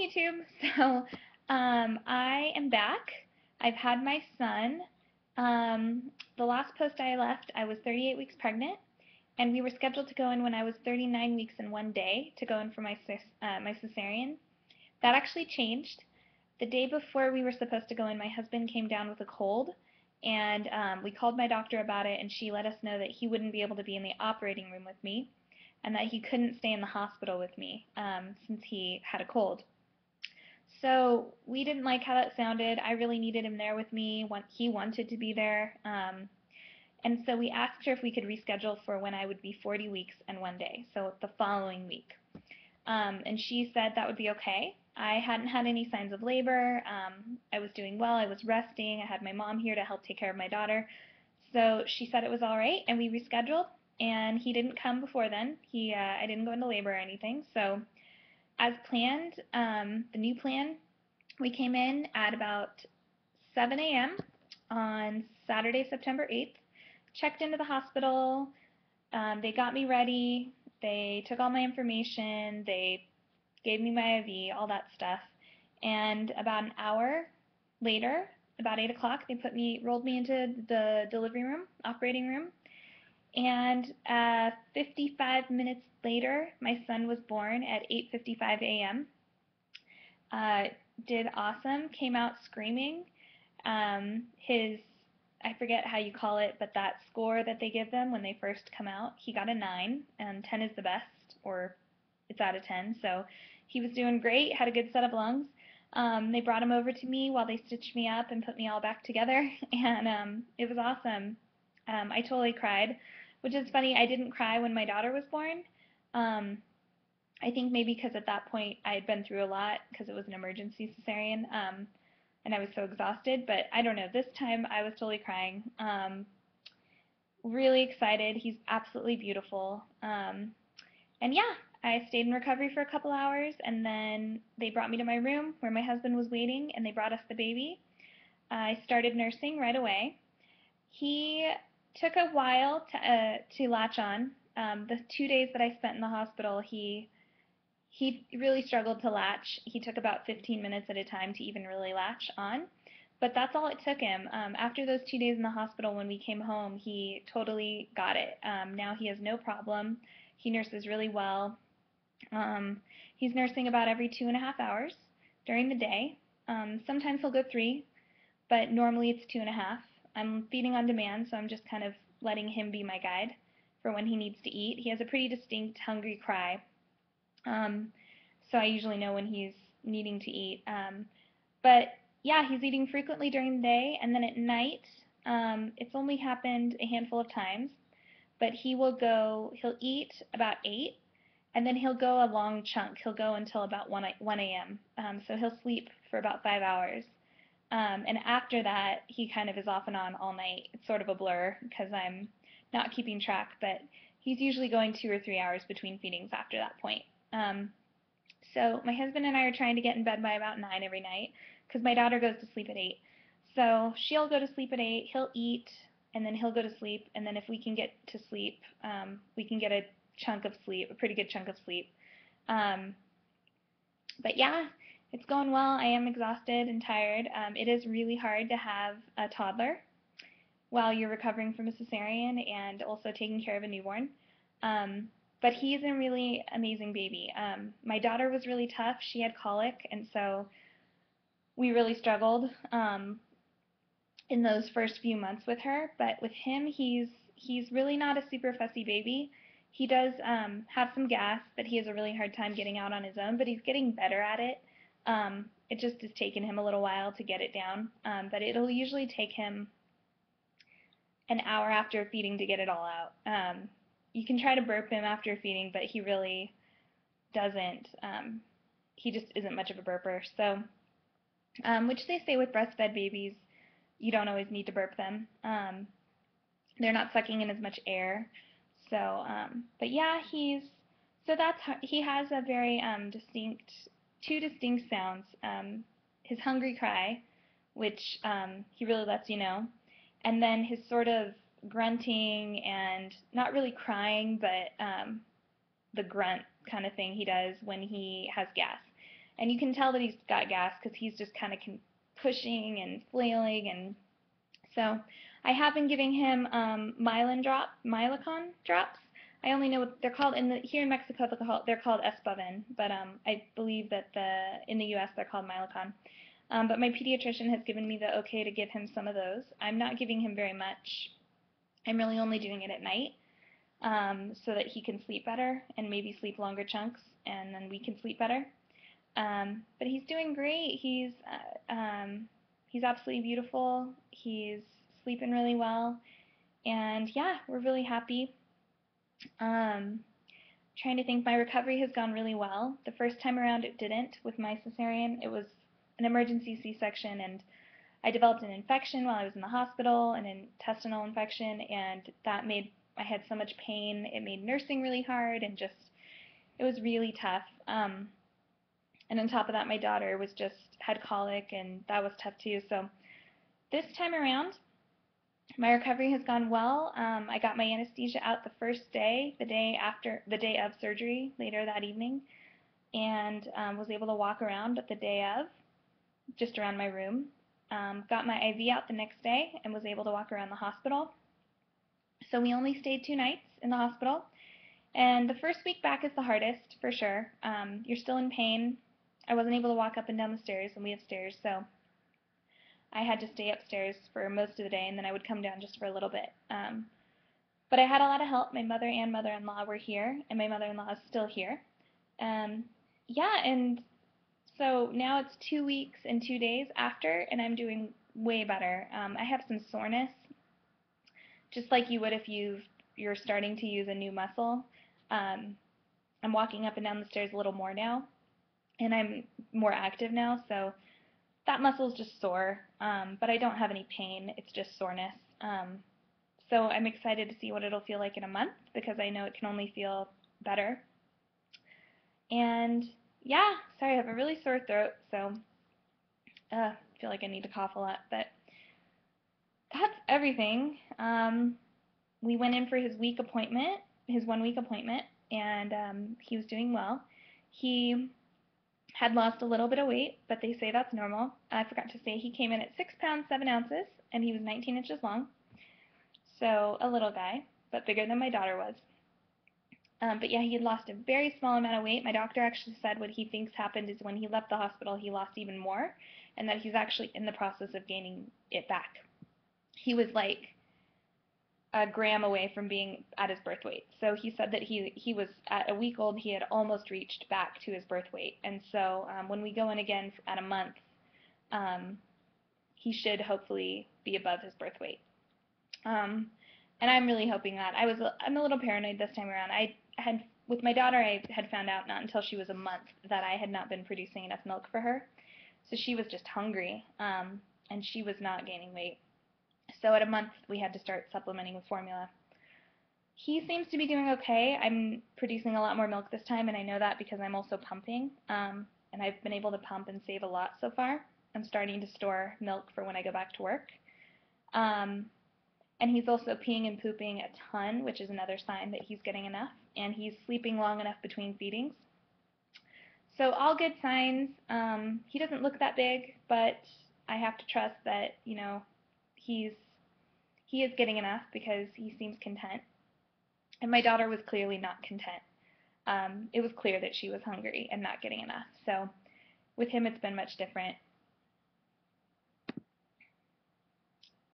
YouTube. So, I am back. I've had my son. The last post I left, I was 38 weeks pregnant, and we were scheduled to go in when I was 39 weeks and 1 day to go in for my cesarean. That actually changed. The day before we were supposed to go in, my husband came down with a cold, and we called my doctor about it, and she let us know that he wouldn't be able to be in the operating room with me, and that he couldn't stay in the hospital with me since he had a cold. So we didn't like how that sounded. I really needed him there with me. He wanted to be there. And so we asked her if we could reschedule for when I would be 40 weeks and 1 day, so the following week. And she said that would be okay. I hadn't had any signs of labor. I was doing well. I was resting. I had my mom here to help take care of my daughter. So she said it was all right, and we rescheduled. And he didn't come before then. I didn't go into labor or anything. So as planned, the new plan, we came in at about 7 a.m. on Saturday, September 8th, checked into the hospital. They got me ready. They took all my information. They gave me my IV, all that stuff. And about an hour later, about 8 o'clock, they rolled me into the delivery room, operating room. And 55 minutes later, my son was born at 8:55 a.m. Did awesome, came out screaming. I forget how you call it, but that score that they give them when they first come out, he got a 9, and 10 is the best, or it's out of 10. So he was doing great, had a good set of lungs. They brought him over to me while they stitched me up and put me all back together, and it was awesome. I totally cried, which is funny. I didn't cry when my daughter was born. I think maybe because at that point I had been through a lot because it was an emergency cesarean, and I was so exhausted. But I don't know. This time I was totally crying. Really excited. He's absolutely beautiful. And yeah, I stayed in recovery for a couple hours, and then they brought me to my room where my husband was waiting, and they brought us the baby. I started nursing right away. He took a while to latch on. The 2 days that I spent in the hospital, he really struggled to latch. He took about 15 minutes at a time to even really latch on. But that's all it took him. After those 2 days in the hospital, when we came home, he totally got it. Now he has no problem. He nurses really well. He's nursing about every 2.5 hours during the day. Sometimes he'll go 3, but normally it's 2.5. I'm feeding on demand, so I'm just kind of letting him be my guide for when he needs to eat. He has a pretty distinct hungry cry, so I usually know when he's needing to eat. But yeah, he's eating frequently during the day, and then at night, it's only happened a handful of times, but he'll eat about 8, and then he'll go a long chunk. He'll go until about 1 a.m., so he'll sleep for about 5 hours. And after that, he kind of is off and on all night. It's sort of a blur because I'm not keeping track, but he's usually going 2 or 3 hours between feedings after that point. So my husband and I are trying to get in bed by about 9 every night because my daughter goes to sleep at 8. So she'll go to sleep at 8, he'll eat, and then he'll go to sleep, and then if we can get to sleep, we can get a chunk of sleep, a pretty good chunk of sleep. But yeah, it's going well. I am exhausted and tired. It is really hard to have a toddler while you're recovering from a cesarean and also taking care of a newborn. But he's a really amazing baby. My daughter was really tough. She had colic, and so we really struggled in those first few months with her. But with him, he's really not a super fussy baby. He does have some gas that he has a really hard time getting out on his own, but he's getting better at it. It just has taken him a little while to get it down, but it'll usually take him an hour after feeding to get it all out. You can try to burp him after feeding, but he really doesn't. He just isn't much of a burper. So, which they say with breastfed babies, you don't always need to burp them. They're not sucking in as much air. So, but yeah, he has a very two distinct sounds. His hungry cry, which he really lets you know, and then his sort of grunting and not really crying, but the grunt kind of thing he does when he has gas. And you can tell that he's got gas because he's just kind of pushing and flailing, and so I have been giving him Mylicon drops. I only know what they're called here in Mexico. They're called Espavin, but I believe that in the U.S. they're called Mylicon. But my pediatrician has given me the okay to give him some of those. I'm not giving him very much. I'm really only doing it at night, so that he can sleep better and maybe sleep longer chunks, and then we can sleep better. But he's doing great. He's absolutely beautiful. He's sleeping really well, and yeah, we're really happy. Um, Trying to think, my recovery has gone really well. The first time around it didn't with my cesarean. It was an emergency C-section, and I developed an infection while I was in the hospital, an intestinal infection, and I had so much pain. It made nursing really hard, and it was really tough. And on top of that, my daughter had colic, and that was tough too. So this time around, my recovery has gone well. I got my anesthesia out the first day, the day of surgery, later that evening, and was able to walk around the day of, just around my room. Got my IV out the next day and was able to walk around the hospital. So we only stayed 2 nights in the hospital. And the first week back is the hardest, for sure. You're still in pain. I wasn't able to walk up and down the stairs, and we have stairs, so I had to stay upstairs for most of the day, and then I would come down just for a little bit. But I had a lot of help. My mother and mother-in-law were here, and my mother-in-law is still here. Yeah, and so now it's 2 weeks and 2 days after, and I'm doing way better. I have some soreness, just like you would if you're starting to use a new muscle. I'm walking up and down the stairs a little more now, and I'm more active now, so that muscle is just sore, but I don't have any pain. It's just soreness. So I'm excited to see what it'll feel like in a month, because I know it can only feel better. And yeah, sorry, I have a really sore throat, so I feel like I need to cough a lot, but that's everything. We went in for his 1-week appointment, and he was doing well. He had lost a little bit of weight, but they say that's normal. I forgot to say he came in at 6 pounds 7 ounces, and he was 19 inches long. So a little guy, but bigger than my daughter was. But yeah, he had lost a very small amount of weight. My doctor actually said what he thinks happened is when he left the hospital, he lost even more, and that he's actually in the process of gaining it back. He was like a gram away from being at his birth weight. So he said that he was at a week old, he had almost reached back to his birth weight. And so when we go in again at a month, he should hopefully be above his birth weight. And I'm really hoping that. I'm a little paranoid this time around. With my daughter, I had found out not until she was a month that I had not been producing enough milk for her. So she was just hungry, and she was not gaining weight. So at a month, we had to start supplementing with formula. He seems to be doing okay. I'm producing a lot more milk this time, and I know that because I'm also pumping. And I've been able to pump and save a lot so far. I'm starting to store milk for when I go back to work. And he's also peeing and pooping a ton, which is another sign that he's getting enough. And he's sleeping long enough between feedings. So all good signs. He doesn't look that big, but I have to trust that, he is getting enough because he seems content. And my daughter was clearly not content. It was clear that she was hungry and not getting enough. So with him, it's been much different.